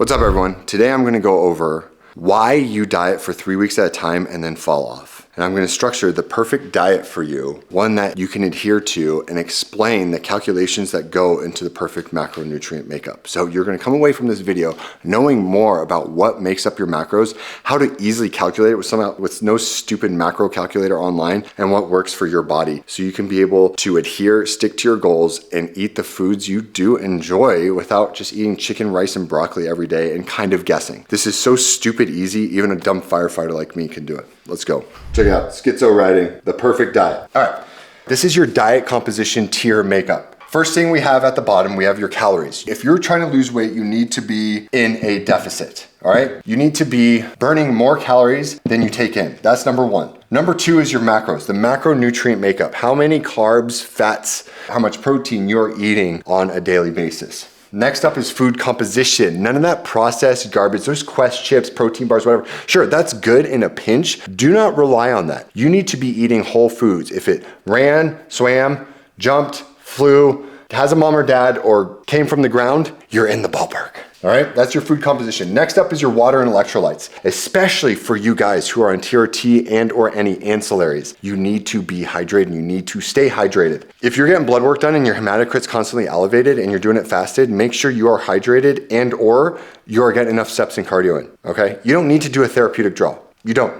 What's up everyone? Today I'm gonna go over why you diet for 3 weeks at a time and then fall off. And I'm gonna structure the perfect diet for you, one that you can adhere to, and explain the calculations that go into the perfect macronutrient makeup. So you're gonna come away from this video knowing more about what makes up your macros, how to easily calculate it with no stupid macro calculator online, and what works for your body. So you can be able to adhere, stick to your goals, and eat the foods you do enjoy without just eating chicken, rice, and broccoli every day and kind of guessing. This is so stupid easy, even a dumb firefighter like me can do it. Let's go. Check it out, schizo riding, the perfect diet. All right, this is your diet composition tier makeup. First thing we have at the bottom, we have your calories. If you're trying to lose weight, you need to be in a deficit, all right? You need to be burning more calories than you take in. That's number one. Number two is your macros, the macronutrient makeup. How many carbs, fats, how much protein you're eating on a daily basis. Next up is food composition. None of that processed garbage. There's Quest chips, protein bars, whatever. Sure, that's good in a pinch. Do not rely on that. You need to be eating whole foods. If it ran, swam, jumped, flew, has a mom or dad, or came from the ground, you're in the ballpark. All right, that's your food composition. Next up is your water and electrolytes, especially for you guys who are on tier T and or any ancillaries. You need to be hydrated. You need to stay hydrated. If you're getting blood work done and your hematocrit's constantly elevated and you're doing it fasted, make sure you are hydrated and or you are getting enough steps and cardio in, okay? You don't need to do a therapeutic draw. You don't.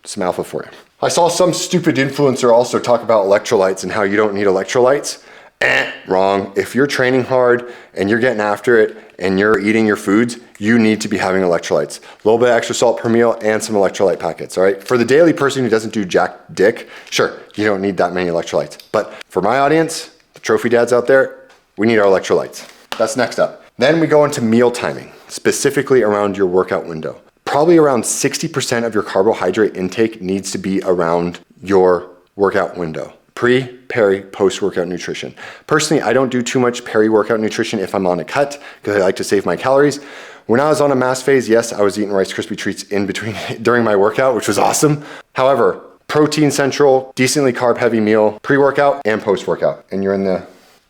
Some alpha for you. I saw some stupid influencer also talk about electrolytes and how you don't need electrolytes. Wrong. If you're training hard and you're getting after it and you're eating your foods, you need to be having electrolytes. A little bit of extra salt per meal and some electrolyte packets, all right? For the daily person who doesn't do jack dick, sure, you don't need that many electrolytes. But for my audience, the trophy dads out there, we need our electrolytes. That's next up. Then we go into meal timing, specifically around your workout window. Probably around 60% of your carbohydrate intake needs to be around your workout window. Pre, peri, post-workout nutrition. Personally, I don't do too much peri-workout nutrition if I'm on a cut because I like to save my calories. When I was on a mass phase, yes, I was eating Rice Krispie treats in between during my workout, which was awesome. However, protein central, decently carb-heavy meal, pre-workout and post-workout, and you're in the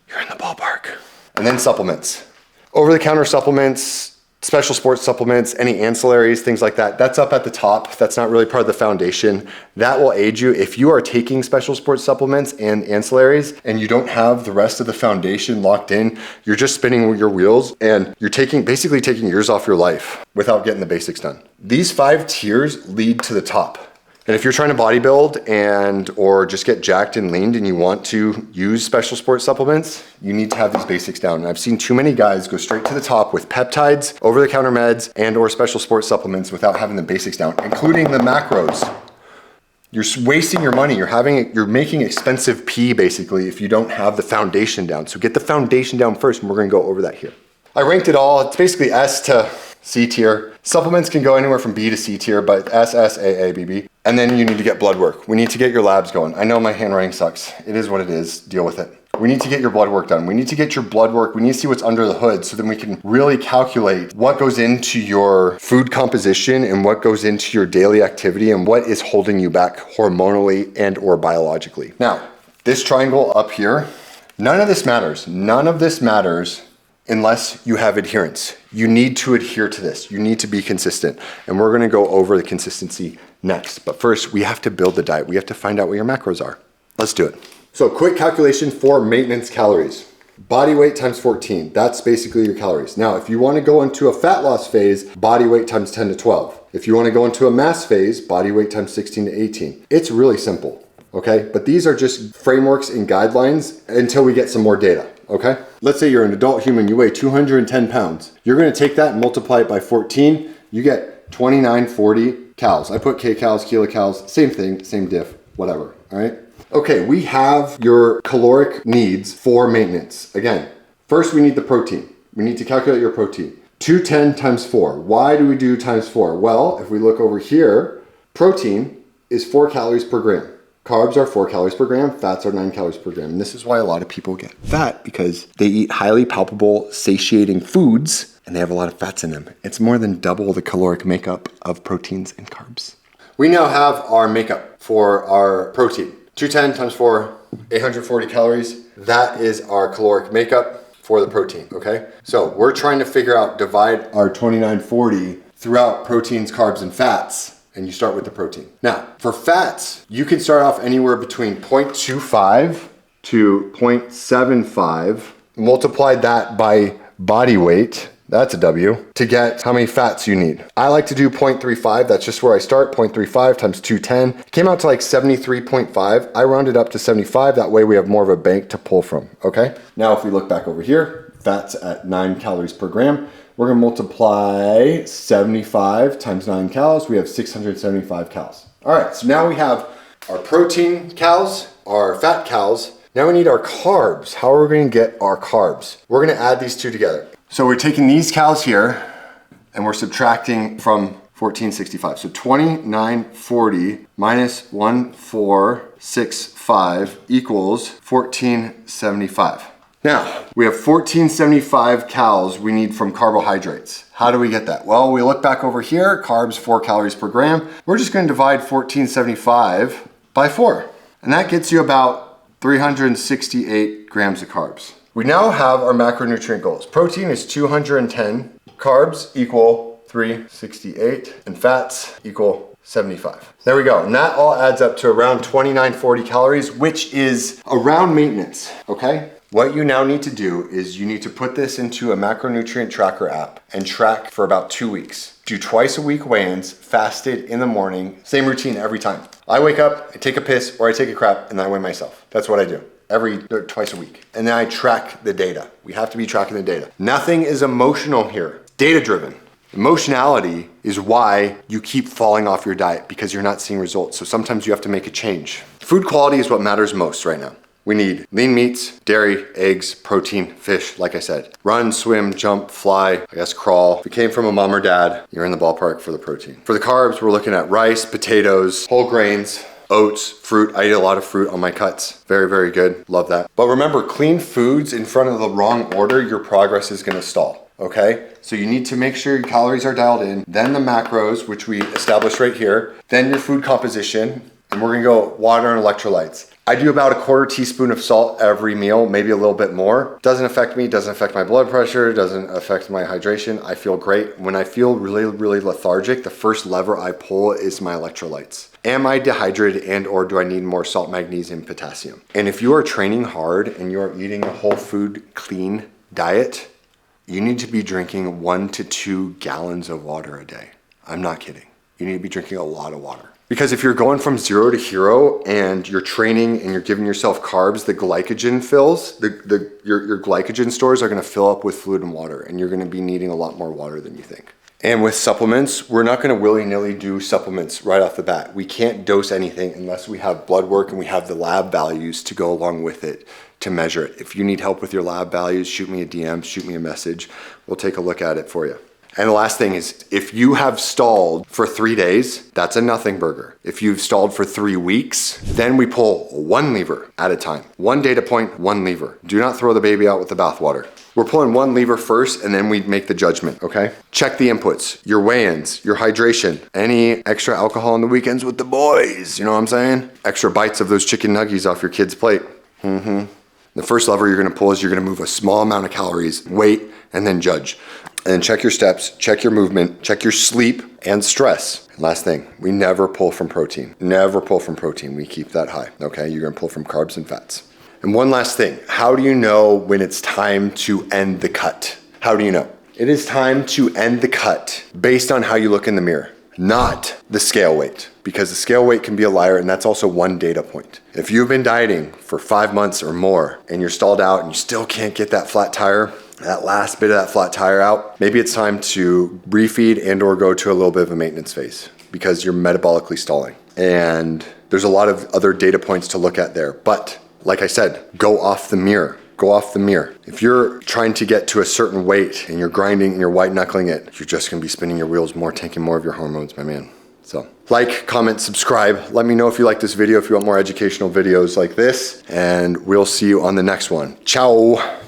ballpark. And then supplements. Over-the-counter supplements, special sports supplements, any ancillaries, things like that. That's up at the top. That's not really part of the foundation. That will aid you. If you are taking special sports supplements and ancillaries and you don't have the rest of the foundation locked in, you're just spinning your wheels and you're basically taking years off your life without getting the basics done. These 5 tiers lead to the top. And if you're trying to bodybuild or just get jacked and leaned and you want to use special sports supplements, you need to have these basics down. And I've seen too many guys go straight to the top with peptides, over-the-counter meds, and or special sports supplements without having the basics down, including the macros. You're wasting your money. You're making expensive pee basically if you don't have the foundation down. So get the foundation down first, and we're gonna go over that here. I ranked it all. It's basically S to C tier. Supplements can go anywhere from B to C tier, but S, S, A, A, B, B. And then you need to get blood work. We need to get your labs going. I know my handwriting sucks. It is what it is. Deal with it. We need to get your blood work done. We need to get your blood work. We need to see what's under the hood so then we can really calculate what goes into your food composition and what goes into your daily activity and what is holding you back hormonally and or biologically. Now, this triangle up here, none of this matters. None of this matters unless you have adherence. You need to adhere to this. You need to be consistent. And we're gonna go over the consistency next. But first, we have to build the diet. We have to find out what your macros are. Let's do it. So quick calculation for maintenance calories. Body weight times 14, that's basically your calories. Now, if you wanna go into a fat loss phase, body weight times 10 to 12. If you wanna go into a mass phase, body weight times 16 to 18. It's really simple, okay? But these are just frameworks and guidelines until we get some more data. Okay? Let's say you're an adult human, you weigh 210 pounds. You're gonna take that and multiply it by 14, you get 2940 calories. I put kcals, kilocalories, same thing, same diff, whatever, all right? Okay, we have your caloric needs for maintenance. Again, first we need the protein. We need to calculate your protein. 210 times 4. Why do we do times 4? Well, if we look over here, protein is 4 calories per gram. Carbs are 4 calories per gram, fats are 9 calories per gram. And this is why a lot of people get fat because they eat highly palpable, satiating foods and they have a lot of fats in them. It's more than double the caloric makeup of proteins and carbs. We now have our makeup for our protein. 210 times 4, 840 calories. That is our caloric makeup. for the protein, okay? So we're trying to figure out, divide our 2940 throughout proteins, carbs, and fats, and you start with the protein. Now, for fats, you can start off anywhere between 0.25 to 0.75, multiply that by body weight, that's a W, to get how many fats you need. I like to do 0.35, that's just where I start, 0.35 times 210. Came out to like 73.5. I rounded up to 75, that way we have more of a bank to pull from, okay? Now if we look back over here, fats at 9 calories per gram, we're gonna multiply 75 times 9 calories, we have 675 calories. All right, so now we have our protein calories, our fat calories. Now we need our carbs. How are we gonna get our carbs? We're gonna add these two together. So we're taking these calories here and we're subtracting from 1465. So 2940 minus 1465 equals 1475. Now, we have 1475 calories we need from carbohydrates. How do we get that? Well, we look back over here, carbs 4 calories per gram. We're just gonna divide 1475 by 4. And that gets you about 368 grams of carbs. We now have our macronutrient goals. Protein is 210, carbs equal 368, and fats equal 75. There we go, and that all adds up to around 2940 calories, which is around maintenance, okay? What you now need to do is you need to put this into a macronutrient tracker app and track for about 2 weeks. Do twice a week weigh-ins, fasted in the morning, same routine every time. I wake up, I take a piss or I take a crap and I weigh myself. That's what I do. Twice a week. And then I track the data. We have to be tracking the data. Nothing is emotional here. Data driven. Emotionality is why you keep falling off your diet, because you're not seeing results. So sometimes you have to make a change. Food quality is what matters most right now. We need lean meats, dairy, eggs, protein, fish, like I said. Run, swim, jump, fly, I guess crawl. If you came from a mom or dad, you're in the ballpark for the protein. For the carbs, we're looking at rice, potatoes, whole grains, oats, fruit. I eat a lot of fruit on my cuts. Very, very good. Love that. But remember, clean foods in front of the wrong order, your progress is gonna stall, okay? So you need to make sure your calories are dialed in, then the macros, which we established right here, then your food composition, and we're gonna go water and electrolytes. I do about a 1/4 teaspoon of salt every meal, maybe a little bit more. Doesn't affect me, doesn't affect my blood pressure, doesn't affect my hydration. I feel great. When I feel really, really lethargic, the first lever I pull is my electrolytes. Am I dehydrated and or do I need more salt, magnesium, potassium? And if you are training hard and you are eating a whole food, clean diet, you need to be drinking 1 to 2 gallons of water a day. I'm not kidding. You need to be drinking a lot of water. Because if you're going from 0 to hero and you're training and you're giving yourself carbs, the glycogen fills, your glycogen stores are gonna fill up with fluid and water, and you're gonna be needing a lot more water than you think. And with supplements, we're not gonna willy-nilly do supplements right off the bat. We can't dose anything unless we have blood work and we have the lab values to go along with it to measure it. If you need help with your lab values, shoot me a DM, shoot me a message. We'll take a look at it for you. And the last thing is, if you have stalled for 3 days, that's a nothing burger. If you've stalled for 3 weeks, then we pull 1 lever at a time. 1 data point, 1 lever. Do not throw the baby out with the bathwater. We're pulling 1 lever first and then we make the judgment, okay? Check the inputs, your weigh-ins, your hydration, any extra alcohol on the weekends with the boys, you know what I'm saying? Extra bites of those chicken nuggies off your kid's plate. The first lever you're gonna pull is you're gonna move a small amount of calories, wait, and then judge. And then check your steps, check your movement, check your sleep and stress. And last thing, we never pull from protein. Never pull from protein, we keep that high, okay? You're gonna pull from carbs and fats. And one last thing, how do you know when it's time to end the cut? How do you know? It is time to end the cut based on how you look in the mirror, not the scale weight, because the scale weight can be a liar and that's also 1 data point. If you've been dieting for 5 months or more and you're stalled out and you still can't get that flat tire, that last bit of that flat tire out, maybe it's time to refeed and or go to a little bit of a maintenance phase because you're metabolically stalling. And there's a lot of other data points to look at there. But like I said, go off the mirror. Go off the mirror. If you're trying to get to a certain weight and you're grinding and you're white knuckling it, you're just gonna be spinning your wheels more, taking more of your hormones, my man. So like, comment, subscribe. Let me know if you like this video, if you want more educational videos like this, and we'll see you on the next one. Ciao.